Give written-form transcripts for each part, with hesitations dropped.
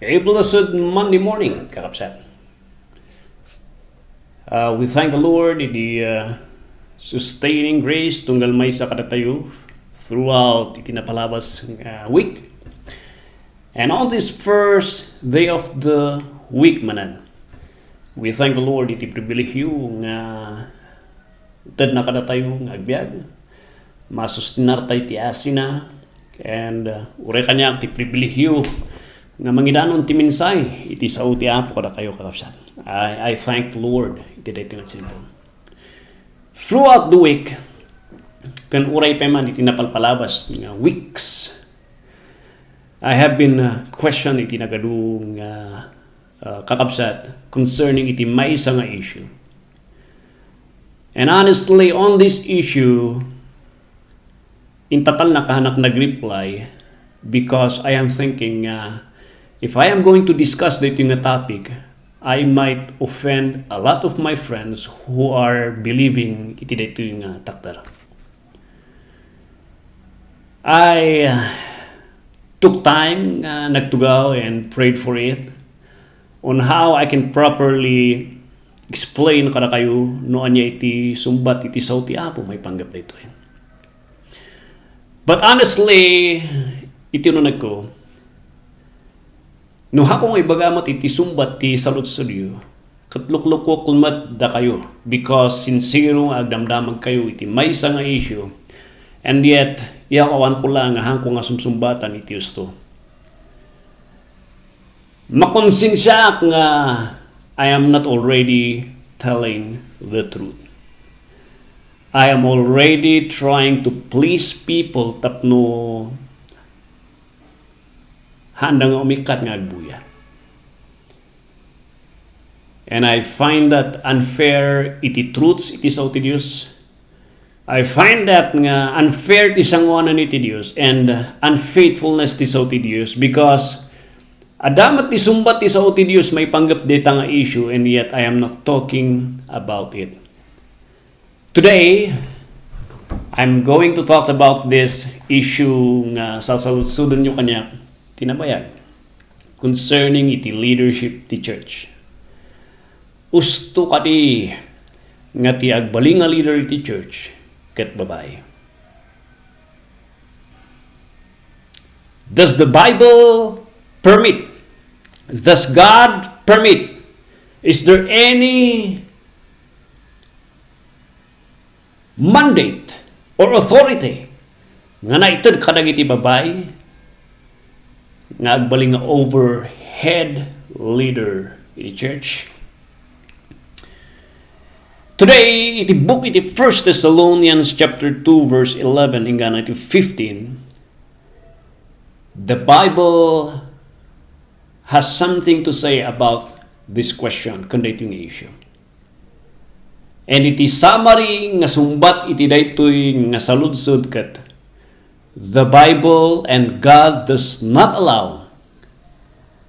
Blessed Monday morning, kakapsat. We thank the Lord in the sustaining grace tunggal may sa kadatayo throughout itinapalabas week. And on this first day of the week, manan, we thank the Lord iti pribilehyo nga tad na kadatayo nga agbyag, masustinar tayo ti asina, and ure kanya ti pribilehyo nga mangidanon ti minsay iti sao ti Apo kada kayo kakapsat. I thank the Lord iti daytoy nga sinipon. Throughout the week, kan uray pa man iti napalpalabas nga weeks, I have been questioned iti nagadung kakapsat concerning iti maysa nga issue. And honestly, on this issue, in tatal na kahanak nag-reply because I am thinking if I am going to discuss dito nga topic, I might offend a lot of my friends who are believing iti dito nga takder. I took time, nagtugaw and prayed for it on how I can properly explain kada kayo noon niya iti sumbat iti sao ti Apo may panggap dito. But honestly, itinunag ko, no hakong ibagamat iti sumbat ti salud studio, katluklukok kulmat da kayo because sincere nga agdamdamag kayo iti maysa nga issue, and yet iakawan ko lang nga hangko nga sumsumbatan iti usto. Makonsensya nga I am not already telling the truth. I am already trying to please people tapno handang umikat nga agbuya. And I find that unfair iti truths iti sao ti Dios. I find that nga unfair ti sangwanan iti Dios and unfaithfulness ti sao ti Dios because adamat ti sumbat ti sao ti Dios may panggap deta nga issue, and yet I am not talking about it. Today, I'm going to talk about this issue nga sasalsudon nyo kanya tinabayag concerning iti leadership ti church. Usto kati nga ti agbaling nga leader iti church ket babae. Does the Bible permit? Does God permit? Is there any mandate or authority nga naitad kadag iti babae nga agbaling nga overhead leader in the church? Today, iti book iti 1 Thessalonians chapter 2 verse 11 hingga iti 15, the Bible has something to say about this question concerning the issue. And iti summary nga sumbat iti daytoy nga saludsod ket the Bible and God does not allow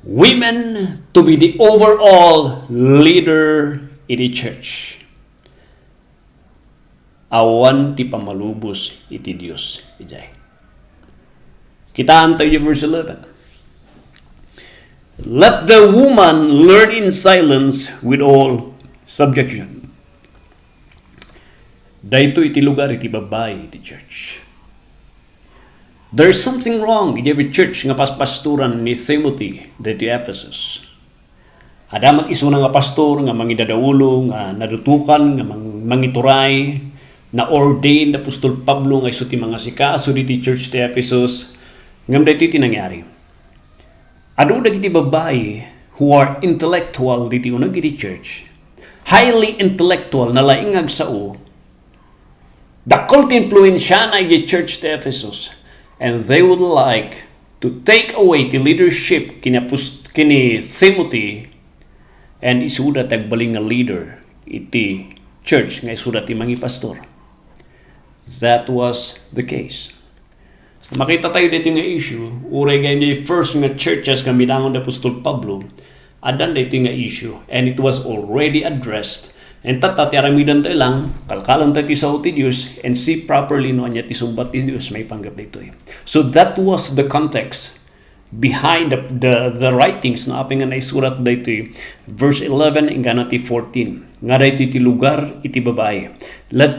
women to be the overall leader in the church. Awan ti pamalubos iti Dios ijay. Kitaan tayo verse 11. Let the woman learn in silence with all subjection. Dayto iti lugar iti babae iti church. There's something wrong iti every church nga paspasturan ni Timothy dayto Ephesus. Adamat iso nga pastor nga mangidadaulo nga nadutukan nga mangituray na ordained Apostol Pablo nga iso ti mga sikaso diti church ti Ephesus ngam dayto iti nangyari. Adu dagiti babae who are intellectual diti uneg iti church, highly intellectual na laing agsao, dakol ti influensya na iti church ti Ephesus, and they would like to take away the leadership kini Timothy and isuda tagbaling nga leader iti church nga isuda ti mangi pastor. That was the case. So, makita tayo dito nga issue, uray ganyan yung first nga churches nga bilangon ni Apostol Pablo, adan dito nga issue, and it was already addressed. And tataramidan tayo lang, kalkalan tayo ti sao ti Diyos, and see properly no anya ti sumbat ti Diyos may panggap dito. So that was the context behind the writings na aping nga naisurat dito verse 11 hanggang 14 nga dito iti lugar iti babae. Let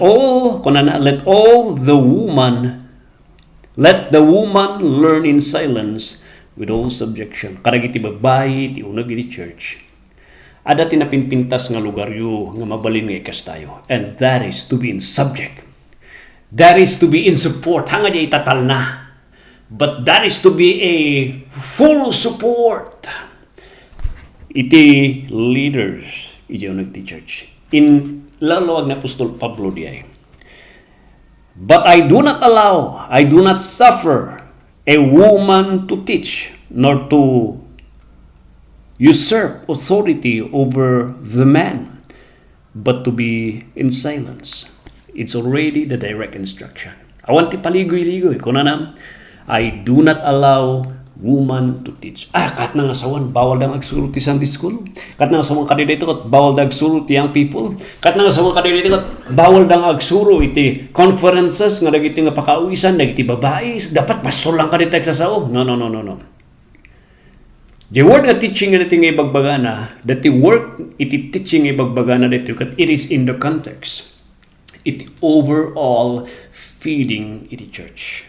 the woman learn in silence with all subjection. Karag iti babae iti unag iti church. Ada tinapinpintas nga lugar yu nga mabalin nga ikas tayo. And that is to be in subject. That is to be in support. Hanga di itatal na. But that is to be a full support. Iti leaders iti unag ti church. In lalawag na Apostol Pablo di ay. But I do not suffer a woman to teach, nor to usurp authority over the man, but to be in silence. It's already the direct instruction. Awan ti paligoy-ligoy. Kunanam, I do not allow woman to teach. Kat na nga sawan, bawal dang agsuro ti Sunday school. Kat na nga sawan kadidito kat bawal dang agsuro ti young people. Kat na nga sawan kadidito kat bawal dang agsuro iti conferences nga dagiti nga pakauisan, dagiti babae. Dapat pastor lang kadito agsasao. No. The word nga teaching nga dito nga ibagbagana, that the work iti teaching nga ibagbagana dito kat it is in the context. It overall feeding iti church.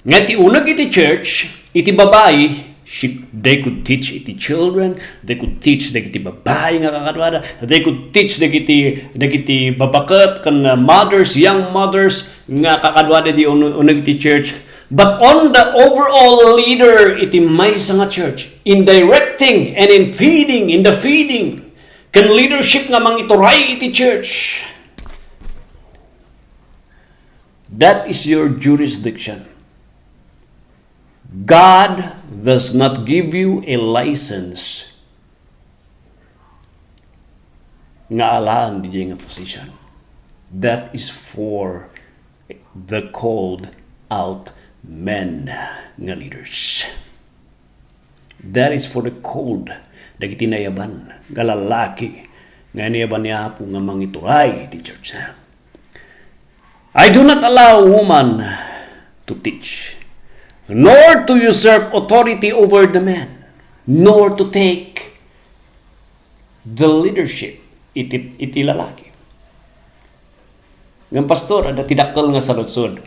Nga ti unag iti church, iti babae, they could teach iti children, they could teach dagiti babae nga kakadwada, they could teach dagiti babakat kan mothers, young mothers nga kakadwada di unag iti church. But on the overall leader iti maysa nga church, in directing and in feeding, in the feeding, kan leadership nga mangituray iti church. That is your jurisdiction. God does not give you a license nga alaan di nga position. That is for the called out men nga leaders. That is for the called dagiti nayaban nga lalaki nga nayaban niya po nga mangituray ti church. I do not allow woman to teach, nor to usurp authority over the man, nor to take the leadership iti lalaki. Ng pastor, ada tidakkel nga saludsod.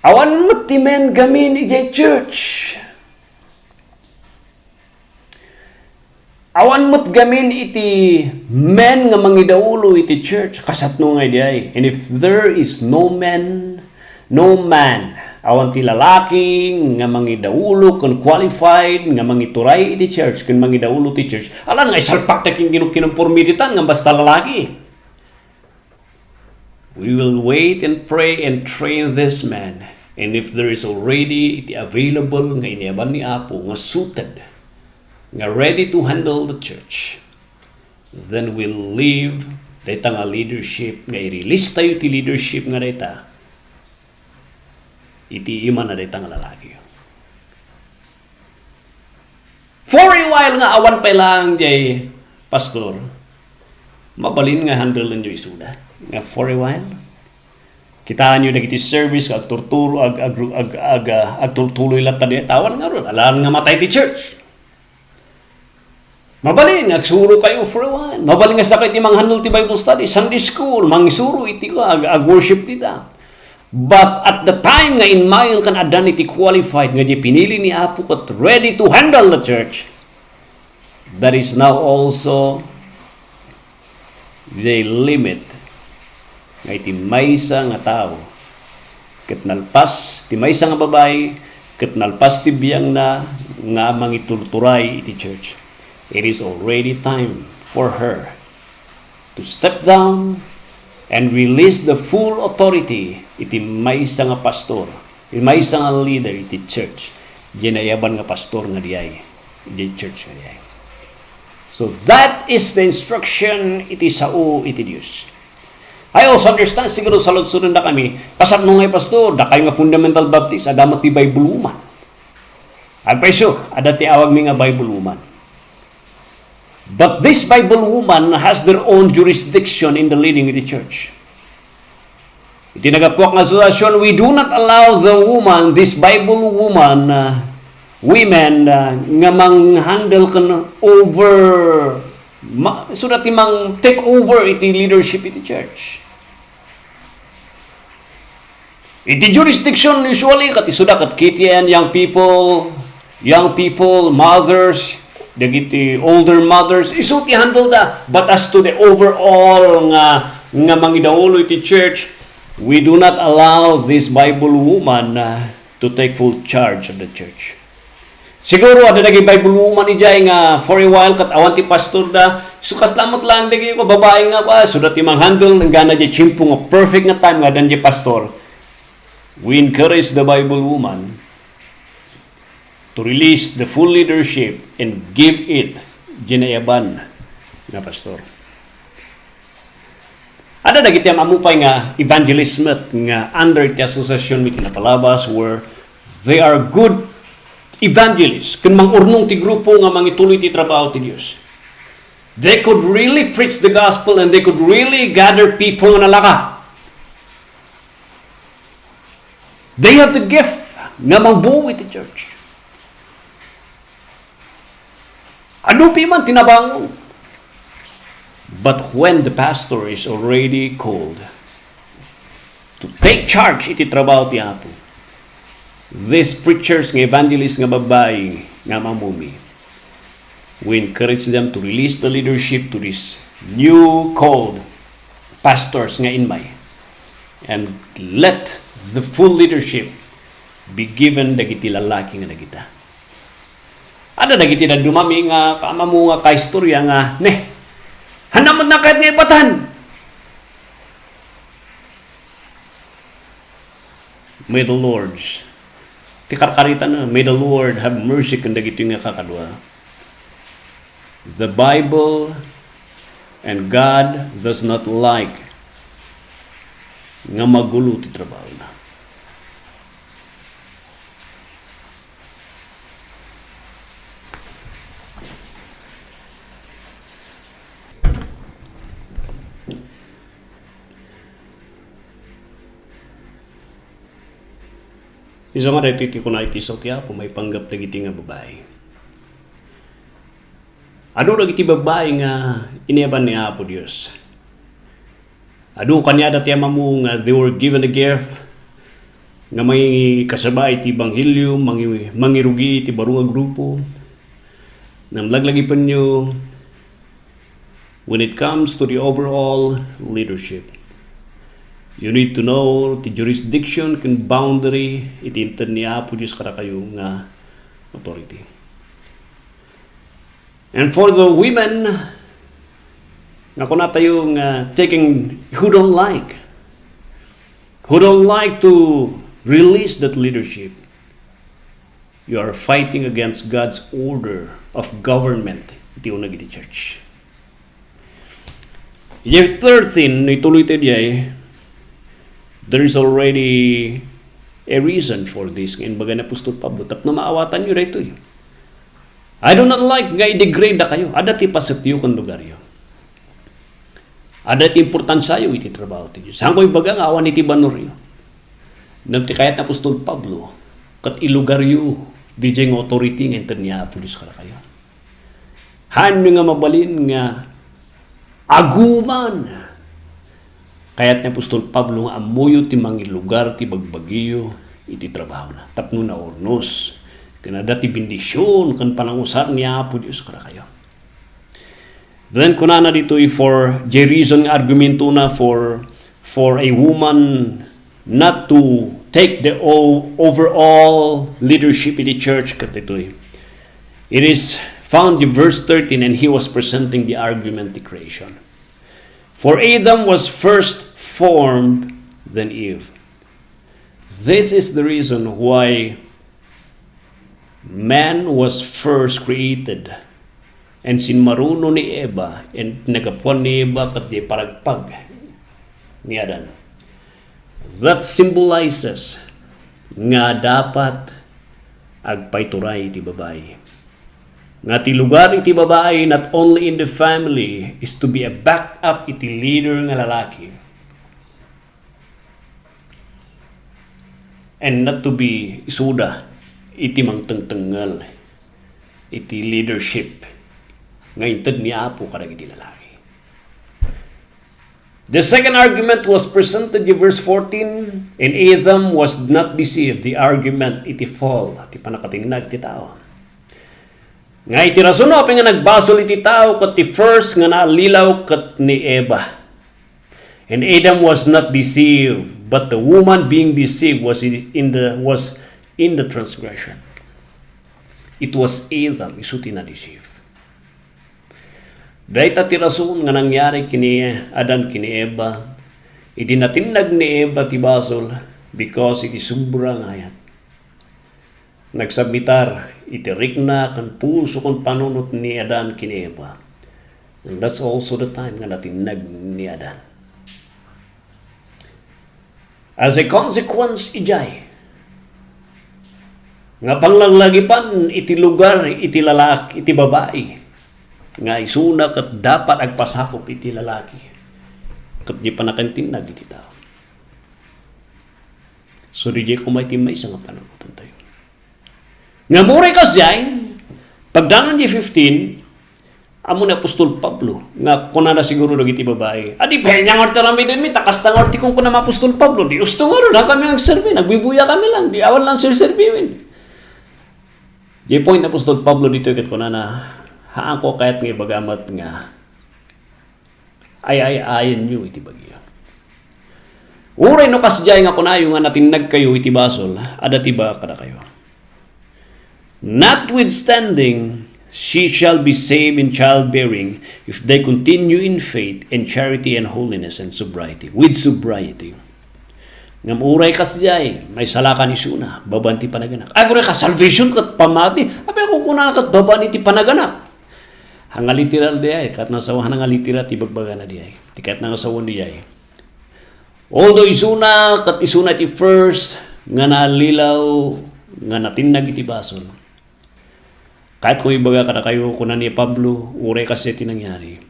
Awan mo ti men gamin iti church. Awan mo't gamin iti men nga mangidaulo iti church. Kasatno nga diay. And if there is no man, awan ti lalaki nga mangidaulo kun qualified nga mangituray iti church kun mangidaulo ti church. Alan nga isalpak ta king kinumpormiditan nga basta lalaki. We will wait and pray and train this man. And if there is already iti available nga iniaban ni Apo nga suited, nga ready to handle the church, then we'll leave data nga leadership nga i-release tayo ti leadership nga data iti iman na data nga lalaki. For a while nga awan pa lang jay pastor, mabalin nga handle nyo isuda nga for a while. Kitaan nyo nagiti service agturtulo agtuloy lang tadi tawan nga ron alam nga matay ti church. Mabalin, agsuro kayo for a while. Mabalin nga sa kayo iti handle ti Bible study, Sunday school, mangisuro iti ko, ag-worship dita. But at the time nga in mayon kan adan iti qualified nga di pinili ni Apo kat ready to handle the church, that is now also the limit nga iti maysa nga tao. Ket nalpas ti maysa nga babae, ket nalpas ti biyang na nga mangiturturay iti church. It is already time for her to step down and release the full authority iti maysa nga pastor, iti maysa nga leader iti church. Ginayaban nga pastor nga diay, iti church nga diay. So that is the instruction iti sao iti Dios. I also understand siguro sa lutsunan na kami, pasat nung ngay pastor, da kayo nga fundamental baptist, adamat ti Bible woman. Agpaiso, adat ti awag mi nga Bible woman. But this Bible woman has their own jurisdiction in the leading of the church. iti nagapuak nga association, we do not allow the woman, this Bible woman, women nga mang-handle kan over so that mang take over iti leadership iti church. Iti jurisdiction usually kat isuda kat KTN young people, mothers, dagiti older mothers, iso ti handle da. But as to the overall nga mangidaulo iti church, we do not allow this Bible woman to take full charge of the church. Siguro ada naging Bible woman ijay nga for a while kat awan ti pastor da, sukas lamot lang dagi ko babae nga pa so that imang handle ng gana di chimpong of perfect nga time nga dan di pastor. We encourage the Bible woman to release the full leadership and give it ginayaban nga pastor. Ada dagiti amupay nga evangelism nga under the association with napalabas where they are good evangelists kun mangurnong ti grupo nga mangituloy ti trabaho ti Dios. They could really preach the gospel and they could really gather people nga nalaka. They have the gift nga magbuo iti church. Ano pi man tinabangon. But when the pastor is already called to take charge iti trabaho ti Apo, these preachers nga evangelists nga babae nga mamumi, we encourage them to release the leadership to this new called pastors nga inmay and let the full leadership be given dagiti lalaki nga dagita. Ada dagiti na dumami nga kaamamu nga kaistorya nga hanaman na kahit nga ibatan. May the Lord's tikarkarita na, may the Lord have mercy kung dagiti nga kakadwa. The Bible and God does not like nga magulo ti trabaho na. Iso nga dahil ko na itisok ya po may panggap na giti nga babae. Ano na giti babae nga iniaban ni Apo Diyos? Ano kanya dati amamu nga they were given a gift nga may kasabay ti Banghilyo, mangirugi ti barunga grupo, namlaglagi pa nyo when it comes to the overall leadership. You need to know the jurisdiction and boundary itinter ni Apo Diyos kada kayo nga authority. And for the women nga kuna tayo nga taking who don't like to release that leadership, you are fighting against God's order of government iti unag iti church. Yung third thing ituloy tayo there is already a reason for this. Ngayon baga na Apostol Pablo, tap na maawatan nyo rito yun. I do not like nga i-degrade na kayo. Ada ti pasatiyo kang lugar yun. Ada ti importansya yun iti trabaho ti Diyos. Saan ko baga nga awan iti banor yun. Nagti kayat na Apostol Pablo, kat ilugar yun, di dyan nga authority nga enter niya Apo Diyos kada kayo. Han nga mabalin nga aguman. Kaya't ni Apostol Pablo nga amuyo ti mangilugar ti bagbagiyo iti trabaho na. Tapno na ornos. Kanada ti bendisyon kan panangusar niya Apo Diyos kada kayo. Then kunana dito for the reason argumento na for a woman not to take the overall leadership in the church kat ito. It is found in verse 13 and he was presenting the argument to creation. For Adam was first formed than Eve. This is the reason why man was first created. And sinmaruno ni Eva, and nagapuan ni Eva kat di paragpag ni Adan. That symbolizes nga dapat agpaituray iti babae. Nga ti lugar iti babae not only in the family is to be a backup iti leader nga lalaki. and not to be isuda iti mangtengtengal iti leadership nga inted ni Apo kadag iti lalaki. The second argument was presented in verse 14, and Adam was not deceived. The argument iti fall, iti panakatingnag ti tao. Nga iti rason no, nga nagbasol iti tao kat ti first nga naalilaw kat ni Eva. And Adam was not deceived, but the woman being deceived was in the transgression. It was Adam isuti na deceived. Dahil ti rason nga nangyari kini Adan kini Eva, iti natinag ni Eva ti basol because iti sobrang hayat. Nagsabitar iti rikna kan puso kon panunot ni Adan kini Eva. And that's also the time nga natinag ni Adan. As a consequence, ijay nga panglaglagipan iti lugar iti lalaki iti babae nga isuna kat dapat agpasakop iti lalaki kat di panakantinag iti tao. So di ko may timay sa nga panagutan tayo. Nga muray kasyay, pagdanon di 15, amo na Apostol Pablo, nga kuna na siguro iti babae. Adi penyang orta rami din mi, takas tang orti kung kuna Apostol Pablo, di usto nga ron, kami ang serbi, nagbibuya kami lang, di awan lang serviwin. Di point na Apostol Pablo dito kat kuna na, haan ko kahit nga bagamat nga ay-ayan nyo iti bagyo. Uray no kasjay nga kunayo nga natinag kayo iti basol, adat iba kada kayo. Notwithstanding, she shall be saved in childbearing if they continue in faith and charity and holiness and sobriety. With sobriety. Ngam uray kasjay, may salakan isuna, baban ti panaganak. Agure ka, salvation kat pamati. Abi ako kuna kat baban iti panaganak. Hanga literal di ay, kat nasawahan nga literal ti bagbaga na di ay. Tikat na nasawan di ay. Although isuna, kat isuna iti first, nga nalilaw, nga natinag iti basol. Kahit kung ibaga kada kayo, kuna ni Pablo, uray kasi iti nangyari.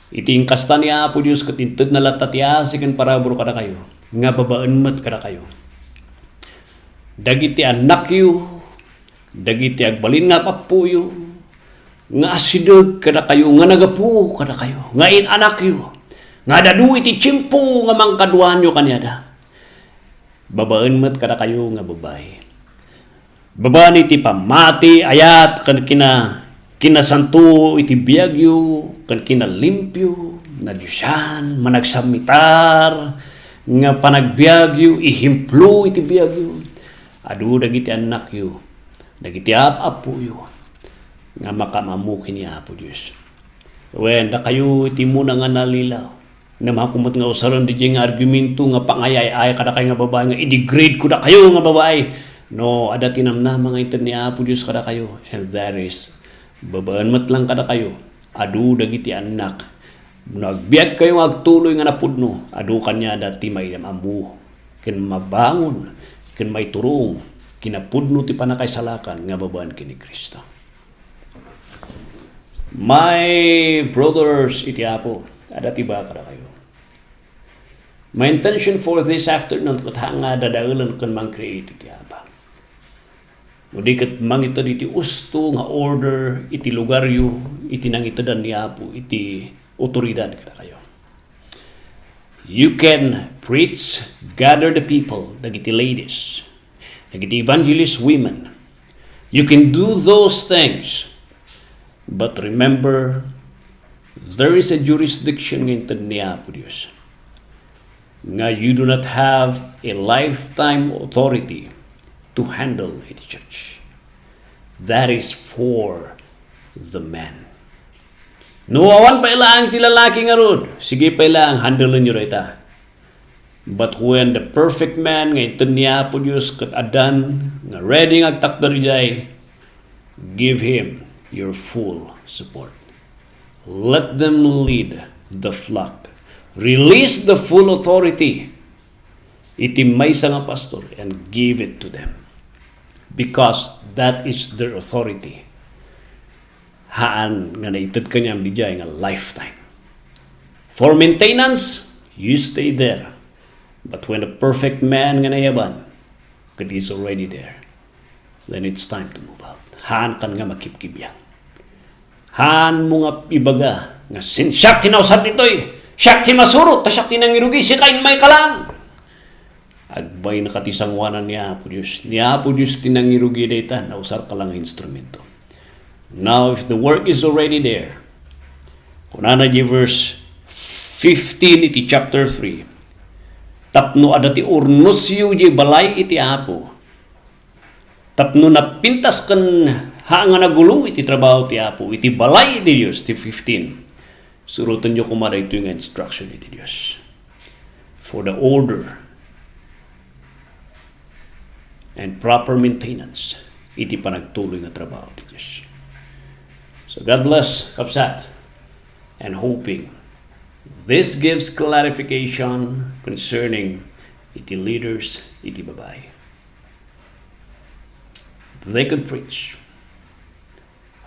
Iti ingkasta ni Apo Diyos, kat intod na latatiasi kan parabro kada kayo. Nga babaan mat kada kayo. Dagiti anak yu, dagiti agbalin nga papuyo, nga asidog kada kayo, nga nagapu kada kayo, nga inanak yu, nga dadu iti chimpo nga mangkaduan yu kanyada. Babaan mat kada kayo nga babae. Babaan iti pamati, ayat, kan kinasanto iti biyagyo, kan kinalimpyo, nagyusan, managsamitar, nga panagbiagyo, ihimplo iti biyagyo. Adu dagiti anak yu, dagiti apapo yu, nga makamamukin ni Apo Diyos. When da kayo iti muna nga nalilaw, na makumot nga usaron di nga argumento nga pangayay-ay kada kayo nga babae, nga i-degrade ko da kayo nga babae. No, ada tinamna mga inted ni Apo Diyos kada kayo. And that is, babaan mat lang kada kayo. Adu dagiti anak. Nagbiag kayo agtuloy nga napudno. Adu kanya dati may amu. Kin mabangon. Kin may turong. Kinapudno ti panakay salakan nga babaan kini Kristo. My brothers, iti Apo, ada tiba kada kayo. My intention for this afternoon kat nga dadaulan kan mang-create iti Apa. Udi kat mang ito iti usto nga order, iti lugaryo, iti nang ito dan ni Apo, iti otoridad kada kayo. You can preach, gather the people, dagiti ladies, dagiti evangelist women. You can do those things. But remember, there is a jurisdiction into ni Apo Diyos. Nga you do not have a lifetime authority to handle a church. That is for the man. No, awan pa ilang ti lalaki nga rod. Sige pa ilang, handle nyo rita. But when the perfect man, nga ito niya po Diyos kat Adan, nga ready nga takdar jay, give him your full support. Let them lead the flock. Release the full authority. Itimay sa nga pastor and give it to them. Because that is their authority. Haan nga naitad kanyang bijay nga lifetime. For maintenance, you stay there. But when a perfect man nga nayaban, it is already there, then it's time to move out. Haan kan nga makipkibyan. Haan mo nga ibaga nga siyak tinausad nito'y siyak timasurot, ta siyak tinangirugi, si kain may kalang. Agbay nakatisangwanan niya po Diyos. Niya po Diyos tinangirugi data, nausar ka lang instrumento. Now, if the work is already there, kung na verse 15 iti chapter 3, tapno adati urnosyo di balay iti apo. Tapno napintas kan nga nagulong iti trabaho ti apo. Iti balay iti Diyos, iti 15. Surutan nyo kumara ito yung instruction iti Diyos. For the order and proper maintenance, iti panagtuloy nga trabaho iti Diyos. So God bless, Kapsat, and hoping this gives clarification concerning iti leaders, iti babae. They could preach.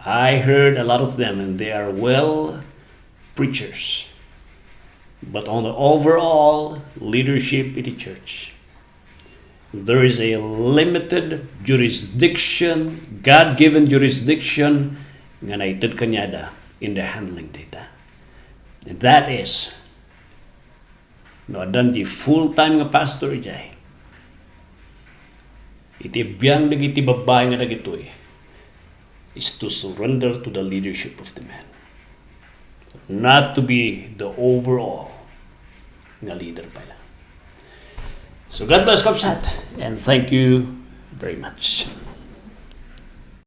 I heard a lot of them, and they are well preachers. But on the overall leadership in the church, there is a limited jurisdiction, God-given jurisdiction, nga naitid kanyada in the handling data. And that is, no adan di full-time nga pastor jay. Iti biyang nagiti babae nga nagitoy is to surrender to the leadership of the man. Not to be the overall nga leader pala. So God bless, Kapsat, and thank you very much.